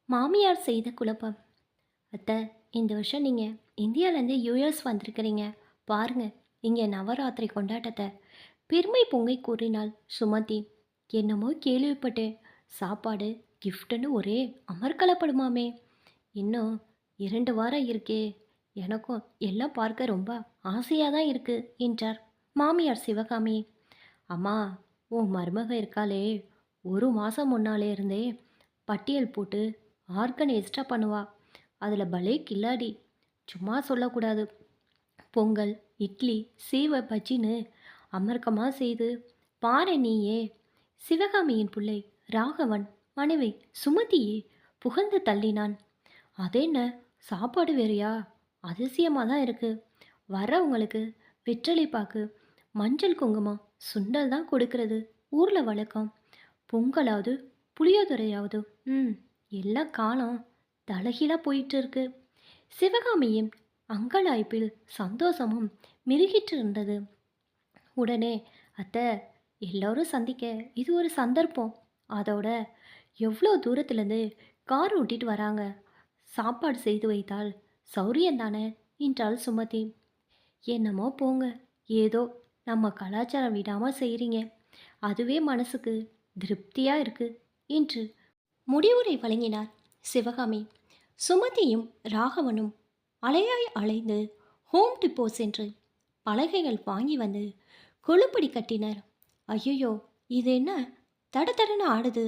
மாமியார் செய்த குழப்பம். அத்தை, இந்த வருஷம் நீங்கள் இந்தியாவிலேருந்து யூஎஸ் வந்திருக்கிறீங்க. பாருங்க, இங்கே நவராத்திரி கொண்டாட்டத்தை பெருமை பொங்கை கூறினாள் சுமதி. என்னமோ கேள்விப்பட்டேன். சாப்பாடு கிஃப்ட்டுன்னு ஒரே அமர்க்கலப்படுமாமே. இன்னும் 2 வாரம் இருக்கே. எனக்கும் எல்லாம் பார்க்க ரொம்ப ஆசையாக தான் இருக்கு என்றார் மாமியார் சிவகாமி. அம்மா, உன் மருமக இருக்காளே, 1 மாதம் முன்னாலே இருந்தே பட்டியல் போட்டு ஆர்கனைஸ்டாக பண்ணுவா. அதில் பலே கில்லாடி. சும்மா சொல்லக்கூடாது. பொங்கல், இட்லி, சீவ பஜ்ஜின்னு அமர்க்கமாக செய்து பாரு நீயே. சிவகாமியின் பிள்ளை ராகவன் மனைவி சுமதியே புகழ்ந்து தள்ளினான். அதென்ன, சாப்பாடு வேறையா? அதிசயமாக தான் இருக்கு. வரவங்களுக்கு வெற்றலை பாக்கு, மஞ்சள் குங்குமம், சுண்டல் தான் கொடுக்கறது ஊரில் வழக்கம். பொங்கலாவது புளியோதரையாவது எல்லாம் காலம் தலகீழாக போயிட்டு இருக்கு. சிவகாமியின் அங்கலாய்ப்பில் சந்தோஷமும் மிருகிட்டு இருந்தது. உடனே, அத்தை, எல்லோரும் சந்திக்க இது ஒரு சந்தர்ப்பம். அதோட எவ்வளோ தூரத்துலேருந்து கார் ஓட்டிட்டு வராங்க. சாப்பாடு செய்து வைத்தால் சௌரியந்தானே என்றாள் சுமதி. என்னமோ போங்க, ஏதோ நம்ம கலாச்சாரம் விடாமல் செய்கிறீங்க. அதுவே மனசுக்கு திருப்தியாக இருக்கு என்று முடிவுரை வழங்கினார் சிவகாமி. சுமதியும் ராகவனும் அலையாய் அலைந்து ஹோம் டிப்போ சென்று பலகைகள் வாங்கி வந்து கொழுப்படி கட்டினர். ஐயோ, இது என்ன தட தடன்னு ஆடுது?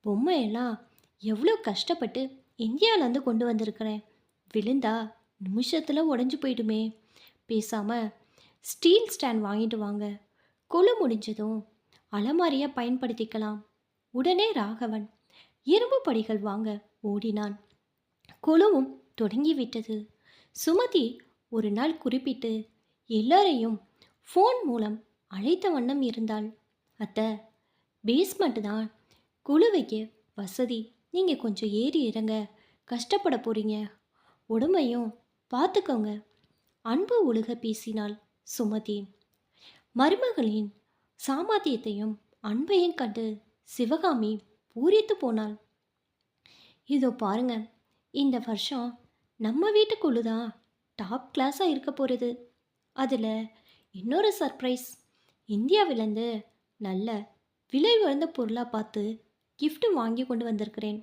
பொம்மையெல்லாம் எவ்வளோ கஷ்டப்பட்டு இந்தியாவிலேருந்து கொண்டு வந்திருக்கிறேன். விழுந்தா நிமிஷத்தில் உடஞ்சி போயிடுமே. பேசாமல் ஸ்டீல் ஸ்டாண்ட் வாங்கிட்டு வாங்க. கொழு முடிஞ்சதும் அலமாரியாக பயன்படுத்திக்கலாம். உடனே ராகவன் இரும்பு படிகள் வாங்க ஓடினான். கொழுவும் தொடங்கிவிட்டது. சுமதி ஒரு நாள் குறிப்பிட்டு எல்லாரையும் ஃபோன் மூலம் அழைத்த வண்ணம் இருந்தாள். அத்தை, பேஸ்மெண்ட் தான் குழு வைக்க வசதி. நீங்கள் கொஞ்சம் ஏறி இறங்க கஷ்டப்பட போகிறீங்க. உடம்பையும் பார்த்துக்கோங்க. அன்பு ஒழுக பேசினாள் சுமதி. மருமகளின் சாமர்த்தியத்தையும் அன்பையும் கண்டு சிவகாமி பூரித்து போனாள். இதோ பாருங்க, இந்த வருஷம் நம்ம வீட்டுக்குள்ளு தான் டாப் கிளாஸாக இருக்க போகிறது. அதில் இன்னொரு சர்ப்ரைஸ். இந்தியாவிலேருந்து நல்ல விலை உயர்ந்த பொருளாக பார்த்து gift வாங்கி கொண்டு வந்திருக்கிறேன்.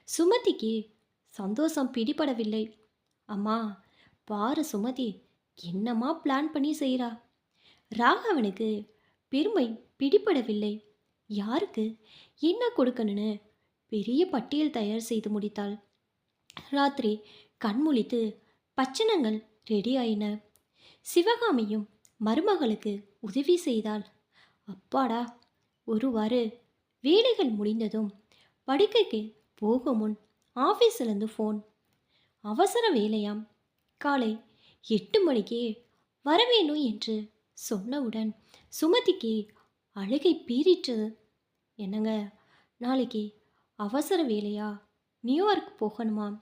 சுமதிக்கு சந்தோஷம் பிடிபடவில்லை. அம்மா, பாரு சுமதி, என்னம்மா பிளான் பண்ணி செய்கிறா. ராகவனுக்கு பெருமை பிடிபடவில்லை. யாருக்கு என்ன கொடுக்கணும்னு பெரிய பட்டியல் தயார் செய்து முடித்தாள். ராத்திரி கண்முழித்து பச்சனங்கள் ரெடி ஆயின. சிவகாமியும் மருமகளுக்கு உதவி செய்தாள். அப்பாடா, ஒருவாறு வேலைகள் முடிந்ததும் படுக்கைக்கு போகும் முன் ஆஃபீஸிலேருந்து ஃபோன். அவசர வேலையாம். காலை 8 மணிக்கே வரவேணும் என்று சொன்னவுடன் சுமதிக்கு அழுகை பீறிற்றது. என்னங்க, நாளைக்கு அவசர வேலையா? நியூயார்க் போகணுமாம்.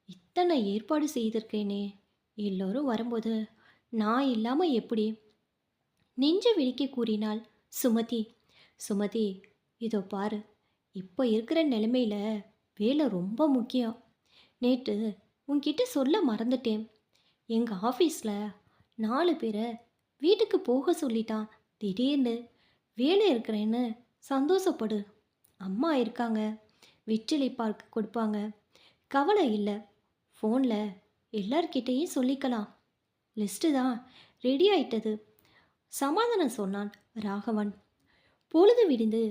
இத்தனை ஏற்பாடு செய்திருக்கேனே, எல்லோரும் வரும்போது நான் இல்லாமல் எப்படி? நெஞ்ச வெடிக்க கூறினாள் சுமதி. சுமதி, இதோ பாரு, இப்போ இருக்கிற நிலைமையில் வேலை ரொம்ப முக்கியம். நேற்று உன்கிட்ட சொல்ல மறந்துட்டேன். எங்கள் ஆஃபீஸில் 4 பேரை வீட்டுக்கு போக சொல்லிட்டான். திடீர்னு வேலை இருக்கிறேன்னு சந்தோஷப்படு. அம்மா இருக்காங்க, வெற்றிலை பார்க்க கொடுப்பாங்க. கவலை இல்லை. ஃபோனில் எல்லார்கிட்டையும் சொல்லிக்கலாம். லிஸ்ட்டு தான் ரெடி ஆயிட்டது. சமாதானம் சொன்னான் ராகவன். பொழுது விடிந்து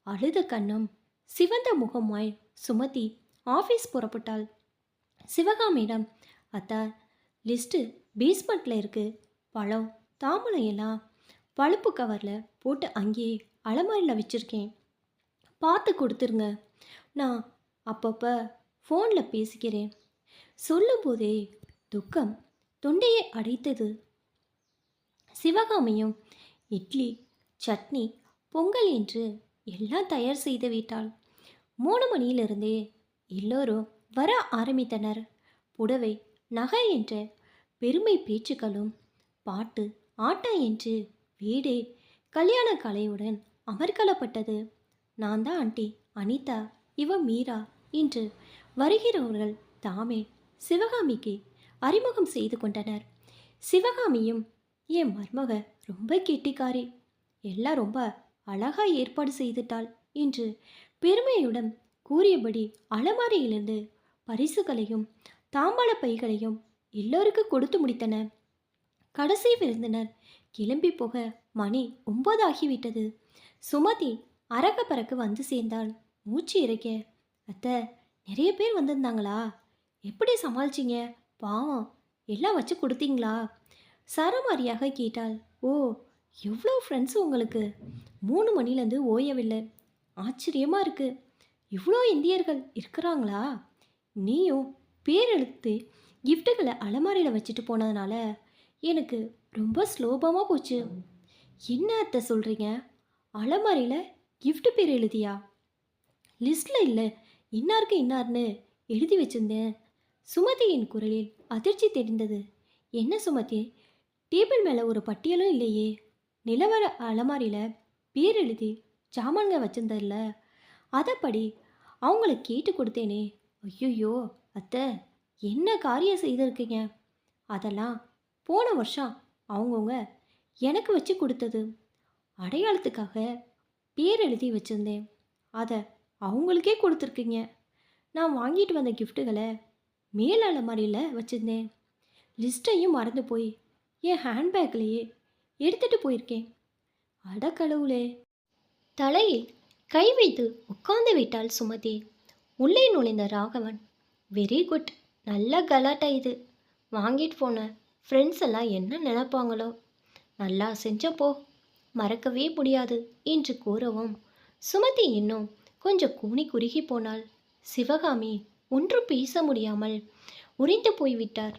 அழுத கண்ணும் சிவந்த முகமாய் சுமதி ஆஃபீஸ் புறப்பட்டாள். சிவகாமியிடம், அத்தா, லிஸ்ட்டு பேஸ்மெண்ட்டில் இருக்குது. பழம், தாம்பழம் எல்லாம் பழுப்பு கவரில் போட்டு அங்கேயே அலமாரியில் வச்சுருக்கேன். பார்த்து கொடுத்துருங்க. நான் அப்பப்போ ஃபோனில் பேசிக்கிறேன். சொல்லும்போதே துக்கம் தொண்டையை அடைத்தது. சிவகாமியும் இட்லி, சட்னி, பொங்கல் என்று எல்லாம் தயார் செய்து விட்டாள். 3 மணியிலிருந்தே எல்லோரும் வர ஆரம்பித்தனர். புடவை, நகை என்ற பெருமை பேச்சுக்களும் பாட்டு, ஆட்டம் என்று வீடே கல்யாண கலையுடன் அமர்க்கலப்பட்டது. நான் தான் ஆண்டி அனிதா, இவ மீரா என்று வருகிறவர்கள் தாமே சிவகாமிக்கு அறிமுகம் செய்து கொண்டனர். சிவகாமியும், என் மருமக ரொம்ப கெட்டிக்காரி, எல்லாம் ரொம்ப அழகா ஏற்பாடு செய்துட்டாள் என்று பெருமையுடன் கூறியபடி அலமாரியிலிருந்து பரிசுகளையும் தாம்பாள பைகளையும் எல்லோருக்கும் கொடுத்து முடித்தன. கடைசி விருந்தினர் கிளம்பி போக மணி 9 ஆகிவிட்டது. சுமதி அரக்க பறக்க வந்து சேர்ந்தாள். மூச்சு இறைக்க, அத்தை, நிறைய பேர் வந்திருந்தாங்களா? எப்படி சமாளிச்சிங்க? பாவம், எல்லாம் வச்சு கொடுத்தீங்களா? சரமாரியாக கேட்டாள். ஓ, எவ்வளோ ஃப்ரெண்ட்ஸ் உங்களுக்கு! 3 மணிலேருந்து ஓயவில்லை. ஆச்சரியமாக இருக்கு. இவ்வளோ இந்தியர்கள் இருக்கிறாங்களா? நீயும் பேரெழுத்து கிஃப்ட்டுகளை அலமாரியில் வச்சுட்டு போனதுனால எனக்கு ரொம்ப ஸ்லோபமாக போச்சு. என்ன அத்தை சொல்கிறீங்க? அலமாரியில் gift பேர் எழுதியா? லிஸ்ட்டில் இல்லை, இன்னாருக்கு இன்னார்னு எழுதி வச்சிருந்தேன். சுமதியின் குரலில் அதிர்ச்சி தெரிந்தது. என்ன சுமதி, டேபிள் மேலே ஒரு பட்டியலும் இல்லையே? நிலவர அலமாரியில் பேர் எழுதி ஜாமான்க வச்சிருந்ததில்ல, அதைப்படி அவங்கள கேட்டு கொடுத்தேனே. ஐயோ அத்தை, என்ன காரியம் செய்திருக்கீங்க? அதெல்லாம் போன வருஷம் அவங்கவுங்க எனக்கு வச்சு கொடுத்தது. அடையாளத்துக்காக பேர் எழுதி வச்சுருந்தேன், அதை அவங்களுக்கே கொடுத்துருக்கீங்க. நான் வாங்கிட்டு வந்த கிஃப்ட்டுகளை மேல் அலமாரியில் வச்சுருந்தேன். லிஸ்ட்டையும் மறந்து போய் என் ஹேண்ட்பேக்லேயே எடுத்துகிட்டு போயிருக்கேன். அட கடவுளே! தலையில் கை வைத்து உட்கார்ந்து விட்டாள் சுமதி. உள்ளே நுழைந்த ராகவன், வெரி குட், நல்ல கலாட்டா இது. வாங்கிட்டு போன ஃப்ரெண்ட்ஸ் எல்லாம் என்ன நினைப்பாங்களோ? நல்லா செஞ்சப்போ மறக்கவே முடியாது என்று கூறவும் சுமதி இன்னும் கொஞ்சம் கூனி குறுகி போனாள். சிவகாமி ஒன்றும் பேச முடியாமல் உறைந்து போய்விட்டார்.